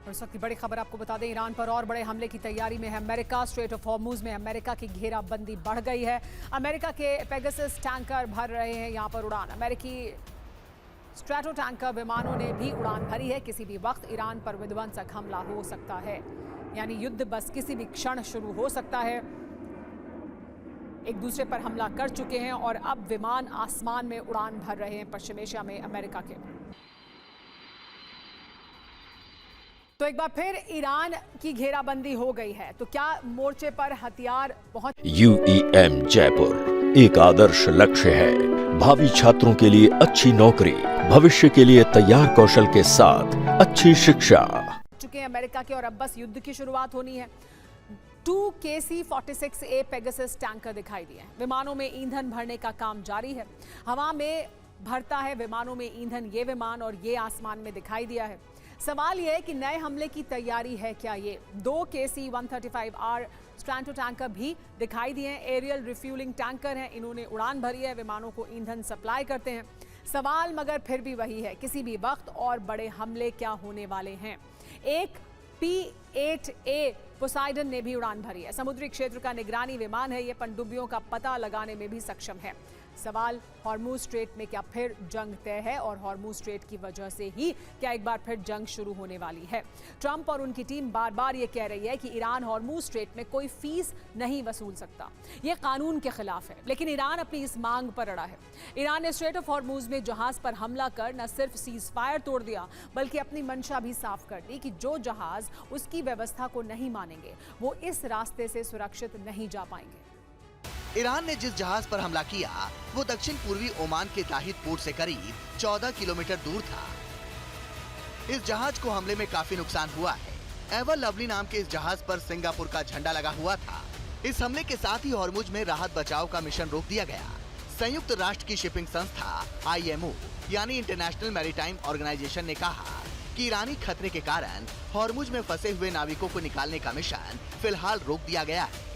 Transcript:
और इस वक्त की बड़ी खबर आपको बता दें, ईरान पर और बड़े हमले की तैयारी में है अमेरिका। स्ट्रेट ऑफ हॉर्मुज में अमेरिका की घेराबंदी बढ़ गई है। अमेरिका के पेगासस टैंकर भर रहे हैं यहां पर उड़ान। अमेरिकी स्ट्रैटो टैंकर विमानों ने भी उड़ान भरी है। किसी भी वक्त ईरान पर विध्वंसक हमला हो सकता है, यानी युद्ध बस किसी भी क्षण शुरू हो सकता है। एक दूसरे पर हमला कर चुके हैं और अब विमान आसमान में उड़ान भर रहे हैं पश्चिम एशिया में अमेरिका के। तो एक बार फिर ईरान की घेराबंदी हो गई है, तो क्या मोर्चे पर हथियार पहुंच? UEM जयपुर एक आदर्श लक्ष्य है। भावी छात्रों के लिए अच्छी नौकरी, भविष्य के लिए तैयार कौशल के साथ अच्छी शिक्षा चुके हैं अमेरिका के, और अब बस युद्ध की शुरुआत होनी है। 2 KC-46A पेगासस टैंकर दिखाई दिए। विमानों में ईंधन भरने का काम जारी है। हवा में भरता है विमानों में ईंधन ये विमान, और ये आसमान में दिखाई दिया है। सवाल यह है कि नए हमले की तैयारी है क्या ये? 2 KC-135R स्ट्रैटो टैंकर भी दिखाई दिए हैं। एरियल रिफ्यूलिंग टैंकर हैं, इन्होंने उड़ान भरी है, विमानों को ईंधन सप्लाई करते हैं। सवाल मगर फिर भी वही है, किसी भी वक्त और बड़े हमले क्या होने वाले हैं। एक P-8A पोसाइडन ने भी उड़ान भरी है। समुद्री क्षेत्र का निगरानी विमान है, ये पनडुब्बियों का पता लगाने में भी सक्षम है। सवाल, हॉर्मुज स्ट्रेट में क्या फिर जंग तय है, और हॉर्मुज स्ट्रेट की वजह से ही क्या एक बार फिर जंग शुरू होने वाली है? ट्रंप और उनकी टीम बार बार ये कह रही है कि ईरान हॉर्मुज स्ट्रेट में कोई फीस नहीं वसूल सकता, ये कानून के खिलाफ है। लेकिन ईरान अपनी इस मांग पर अड़ा है। ईरान ने स्ट्रेट ऑफ हॉर्मुज में जहाज पर हमला कर न सिर्फ सीज फायर तोड़ दिया, बल्कि अपनी मंशा भी साफ कर दी कि जो जहाज उसकी व्यवस्था को नहीं मानेंगे वो इस रास्ते से सुरक्षित नहीं जा पाएंगे। ईरान ने जिस जहाज पर हमला किया वो दक्षिण पूर्वी ओमान के दाहिद पोर्ट से करीब 14 किलोमीटर दूर था। इस जहाज को हमले में काफी नुकसान हुआ है। एवर लवली नाम के इस जहाज पर सिंगापुर का झंडा लगा हुआ था। इस हमले के साथ ही हॉर्मुज में राहत बचाव का मिशन रोक दिया गया। संयुक्त राष्ट्र की शिपिंग संस्था IMO यानी इंटरनेशनल मैरीटाइम ऑर्गेनाइजेशन ने कहा कि ईरानी खतरे के कारण हॉर्मुज में फंसे हुए नाविकों को निकालने का मिशन फिलहाल रोक दिया गया है।